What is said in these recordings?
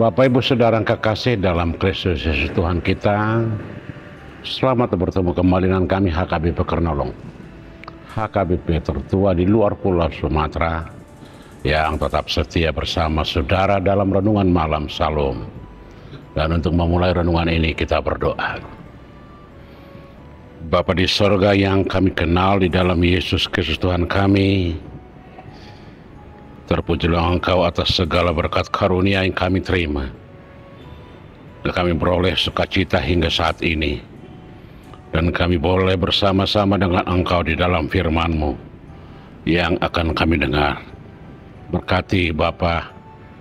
Bapak Ibu Saudara yang kekasih dalam Kristus Yesus Tuhan kita, selamat bertemu kembali dengan kami HKBP Kernolong, HKBP tertua di luar Pulau Sumatera yang tetap setia bersama saudara dalam renungan malam Salam. Dan untuk memulai renungan ini kita berdoa. Bapa di sorga yang kami kenal di dalam Yesus Kristus Tuhan kami, terpujilah Engkau atas segala berkat karunia yang kami terima. Dan kami beroleh sukacita hingga saat ini. Dan kami boleh bersama-sama dengan Engkau di dalam firman-Mu yang akan kami dengar. Berkati Bapa,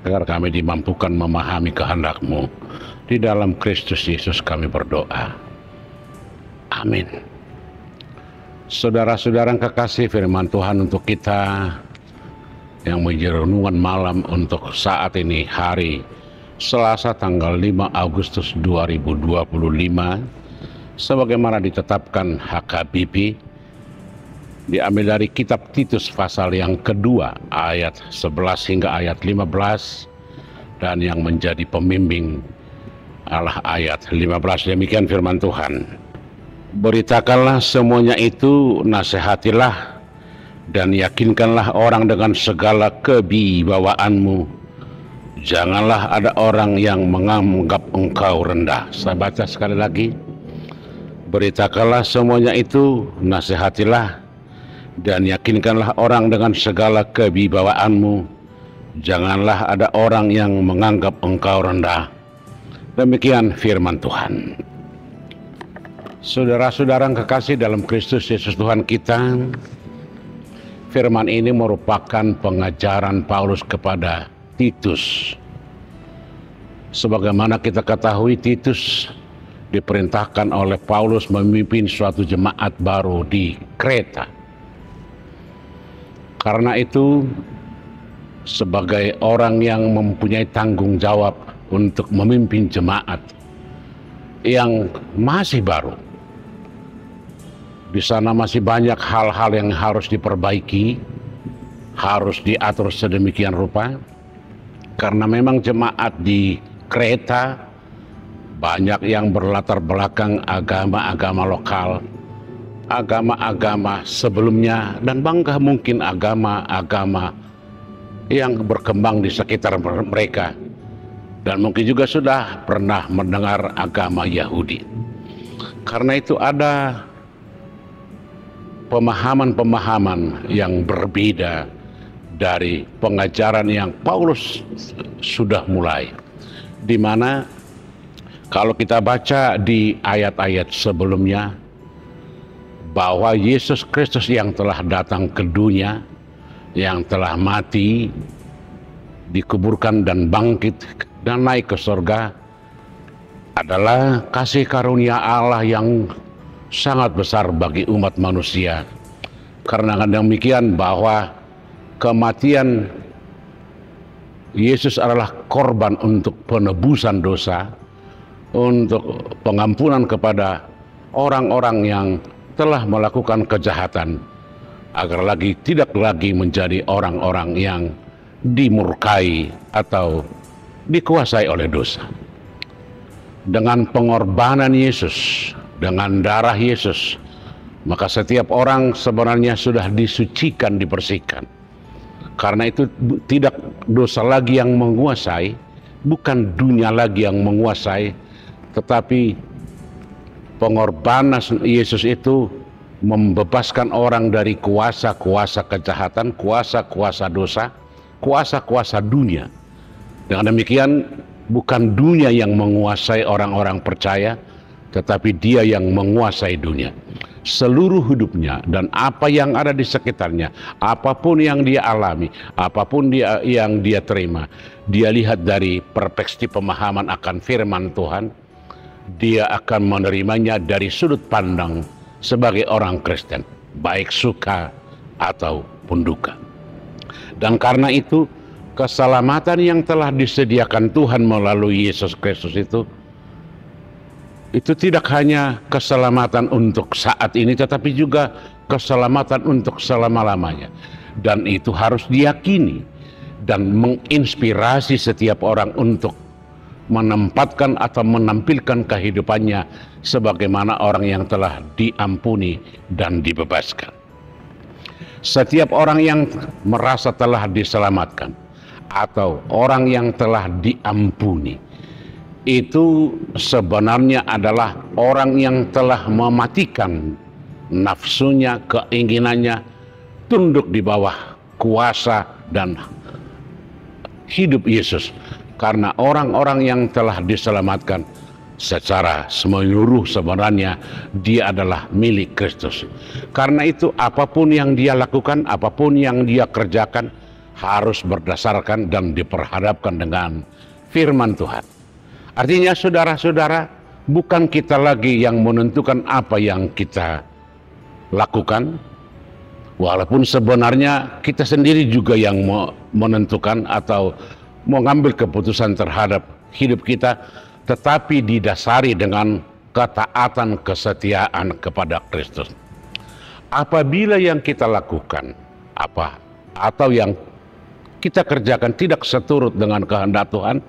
agar kami dimampukan memahami kehendak-Mu. Di dalam Kristus Yesus kami berdoa. Amin. Saudara-saudara yang kekasih, firman Tuhan untuk kita yang menjadi renungan malam untuk saat ini, hari Selasa tanggal 5 Agustus 2025, sebagaimana ditetapkan HKBP, diambil dari kitab Titus pasal yang kedua ayat 11 hingga ayat 15, dan yang menjadi pembimbing adalah ayat 15. Demikian firman Tuhan. Beritakanlah semuanya itu, nasihatilah dan yakinkanlah orang dengan segala kewibawaanmu. Janganlah ada orang yang menganggap engkau rendah. Saya baca sekali lagi. Beritakanlah semuanya itu, nasihatilah dan yakinkanlah orang dengan segala kewibawaanmu. Janganlah ada orang yang menganggap engkau rendah. Demikian firman Tuhan. Saudara-saudara yang kekasih dalam Kristus Yesus Tuhan kita, firman ini merupakan pengajaran Paulus kepada Titus. Sebagaimana kita ketahui, Titus diperintahkan oleh Paulus memimpin suatu jemaat baru di Kreta. Karena itu, sebagai orang yang mempunyai tanggung jawab untuk memimpin jemaat yang masih baru, di sana masih banyak hal-hal yang harus diperbaiki, harus diatur sedemikian rupa, karena memang jemaat di Kreta banyak yang berlatar belakang agama-agama lokal, agama-agama sebelumnya, dan bahkan mungkin agama-agama yang berkembang di sekitar mereka, dan mungkin juga sudah pernah mendengar agama Yahudi. Karena itu ada pemahaman-pemahaman yang berbeda dari pengajaran yang Paulus sudah mulai, di mana kalau kita baca di ayat-ayat sebelumnya bahwa Yesus Kristus yang telah datang ke dunia, yang telah mati, dikuburkan dan bangkit dan naik ke surga, adalah kasih karunia Allah yang sangat besar bagi umat manusia. Karena demikian bahwa kematian Yesus adalah korban untuk penebusan dosa, untuk pengampunan kepada orang-orang yang telah melakukan kejahatan, agar lagi tidak lagi menjadi orang-orang yang dimurkai atau dikuasai oleh dosa. Dengan pengorbanan Yesus, dengan darah Yesus, maka setiap orang sebenarnya sudah disucikan, dibersihkan. Karena itu tidak dosa lagi yang menguasai, bukan dunia lagi yang menguasai, tetapi pengorbanan Yesus itu membebaskan orang dari kuasa-kuasa kejahatan, kuasa-kuasa dosa, kuasa-kuasa dunia. Dengan demikian bukan dunia yang menguasai orang-orang percaya, tetapi dia yang menguasai dunia. Seluruh hidupnya dan apa yang ada di sekitarnya, apapun yang dia alami, apapun yang dia terima, dia lihat dari perspektif pemahaman akan firman Tuhan, dia akan menerimanya dari sudut pandang sebagai orang Kristen, baik suka ataupun duka. Dan karena itu, keselamatan yang telah disediakan Tuhan melalui Yesus Kristus itu tidak hanya keselamatan untuk saat ini, tetapi juga keselamatan untuk selama-lamanya. Dan itu harus diyakini dan menginspirasi setiap orang untuk menempatkan atau menampilkan kehidupannya sebagaimana orang yang telah diampuni dan dibebaskan. Setiap orang yang merasa telah diselamatkan atau orang yang telah diampuni itu sebenarnya adalah orang yang telah mematikan nafsunya, keinginannya, tunduk di bawah kuasa dan hidup Yesus. Karena orang-orang yang telah diselamatkan secara menyeluruh sebenarnya dia adalah milik Kristus. Karena itu apapun yang dia lakukan, apapun yang dia kerjakan harus berdasarkan dan diperhadapkan dengan firman Tuhan. Artinya saudara-saudara, bukan kita lagi yang menentukan apa yang kita lakukan, walaupun sebenarnya kita sendiri juga yang menentukan atau mengambil keputusan terhadap hidup kita, tetapi didasari dengan ketaatan, kesetiaan kepada Kristus. Apabila yang kita lakukan atau yang kita kerjakan tidak seturut dengan kehendak Tuhan,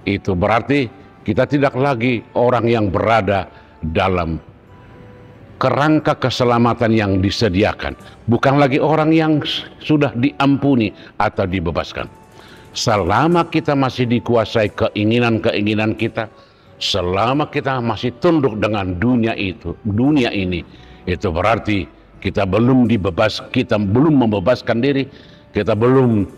itu berarti kita tidak lagi orang yang berada dalam kerangka keselamatan yang disediakan, bukan lagi orang yang sudah diampuni atau dibebaskan. Selama kita masih dikuasai keinginan-keinginan kita, selama kita masih tunduk dengan dunia ini, itu berarti kita belum membebaskan diri, kita belum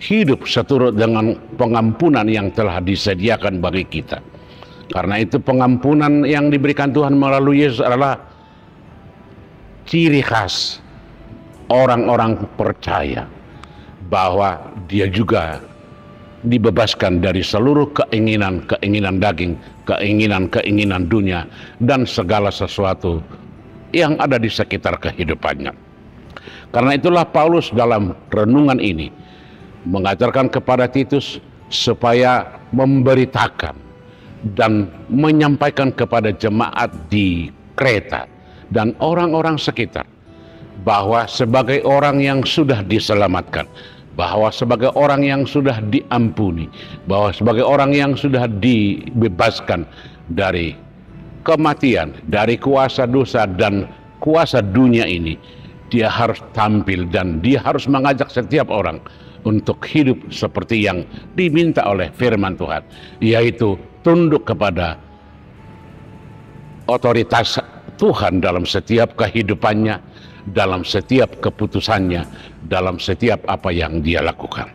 hidup seturut dengan pengampunan yang telah disediakan bagi kita. Karena itu pengampunan yang diberikan Tuhan melalui Yesus adalah ciri khas orang-orang percaya bahwa dia juga dibebaskan dari seluruh keinginan daging, keinginan dunia, dan segala sesuatu yang ada di sekitar kehidupannya. Karena itulah Paulus dalam renungan ini mengajarkan kepada Titus supaya memberitakan dan menyampaikan kepada jemaat di Kreta dan orang-orang sekitar bahwa sebagai orang yang sudah diselamatkan, bahwa sebagai orang yang sudah diampuni, bahwa sebagai orang yang sudah dibebaskan dari kematian, dari kuasa dosa dan kuasa dunia ini, dia harus tampil dan dia harus mengajak setiap orang untuk hidup seperti yang diminta oleh firman Tuhan, yaitu tunduk kepada otoritas Tuhan dalam setiap kehidupannya, dalam setiap keputusannya, dalam setiap apa yang dia lakukan.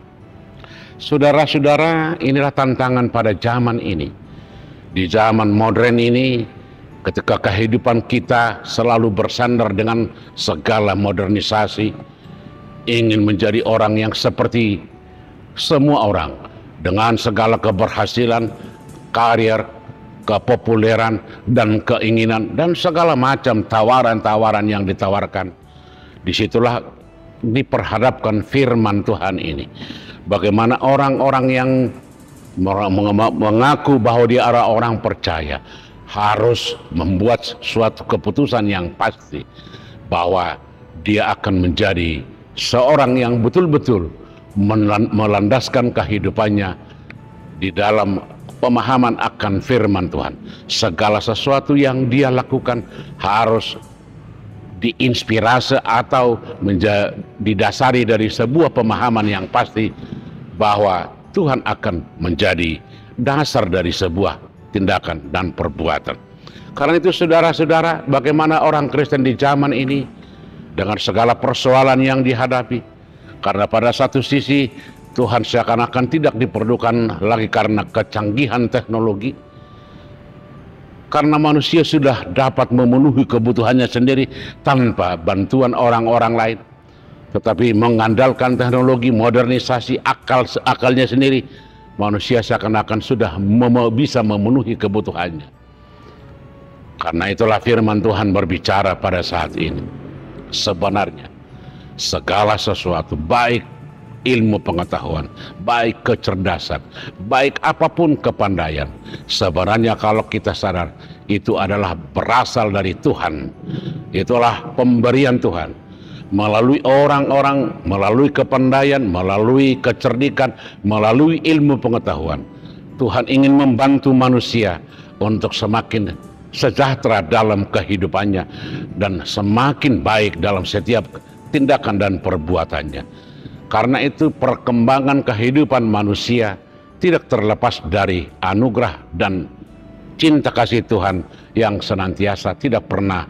Saudara-saudara, inilah tantangan pada zaman ini. Di zaman modern ini, ketika kehidupan kita selalu bersandar dengan segala modernisasi, ingin menjadi orang yang seperti semua orang, dengan segala keberhasilan, karir, kepopuleran, dan keinginan, dan segala macam tawaran-tawaran yang ditawarkan. Disitulah diperhadapkan firman Tuhan ini. Bagaimana orang-orang yang mengaku bahwa dia adalah orang percaya harus membuat suatu keputusan yang pasti bahwa dia akan menjadi seorang yang betul-betul melandaskan kehidupannya di dalam pemahaman akan firman Tuhan. Segala sesuatu yang dia lakukan harus diinspirasi atau didasari dari sebuah pemahaman yang pasti bahwa Tuhan akan menjadi dasar dari sebuah tindakan dan perbuatan. Karena itu saudara-saudara, bagaimana orang Kristen di zaman ini dengan segala persoalan yang dihadapi, karena pada satu sisi Tuhan seakan-akan tidak diperlukan lagi karena kecanggihan teknologi, karena manusia sudah dapat memenuhi kebutuhannya sendiri tanpa bantuan orang-orang lain, tetapi mengandalkan teknologi, modernisasi, akalnya sendiri, manusia seakan-akan sudah bisa memenuhi kebutuhannya. Karena itulah firman Tuhan berbicara pada saat ini. Sebenarnya segala sesuatu, baik ilmu pengetahuan, baik kecerdasan, baik apapun kepandaian, sebenarnya kalau kita sadar itu adalah berasal dari Tuhan. Itulah pemberian Tuhan melalui orang-orang, melalui kepandaian, melalui kecerdikan, melalui ilmu pengetahuan. Tuhan ingin membantu manusia untuk semakin sejahtera dalam kehidupannya dan semakin baik dalam setiap tindakan dan perbuatannya. Karena itu perkembangan kehidupan manusia tidak terlepas dari anugerah dan cinta kasih Tuhan yang senantiasa tidak pernah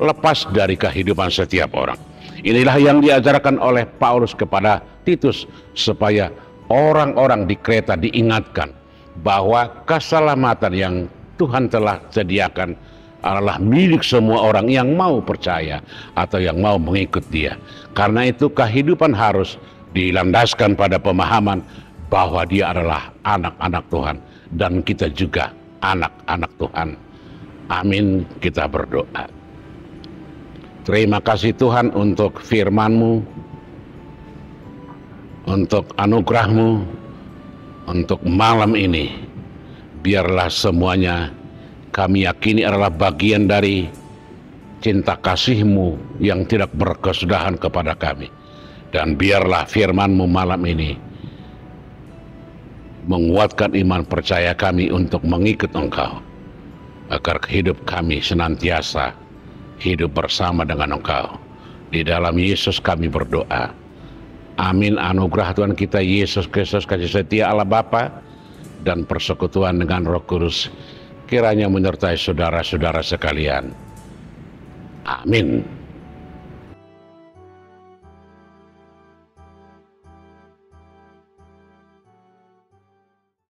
lepas dari kehidupan setiap orang. Inilah yang diajarkan oleh Paulus kepada Titus, supaya orang-orang di Kreta diingatkan bahwa keselamatan yang Tuhan telah sediakan adalah milik semua orang yang mau percaya atau yang mau mengikut Dia. Karena itu kehidupan harus dilandaskan pada pemahaman bahwa Dia adalah anak-anak Tuhan dan kita juga anak-anak Tuhan. Amin. Kita berdoa. Terima kasih Tuhan untuk firman-Mu, untuk anugerah-Mu, untuk malam ini. Biarlah semuanya kami yakini adalah bagian dari cinta kasih-Mu yang tidak berkesudahan kepada kami. Dan biarlah firman-Mu malam ini menguatkan iman percaya kami untuk mengikut Engkau, agar hidup kami senantiasa hidup bersama dengan Engkau. Di dalam Yesus kami berdoa. Amin. Anugerah Tuhan kita Yesus Kristus, kasih setia Allah Bapa, dan persekutuan dengan Roh Kudus kiranya menyertai saudara-saudara sekalian. Amin.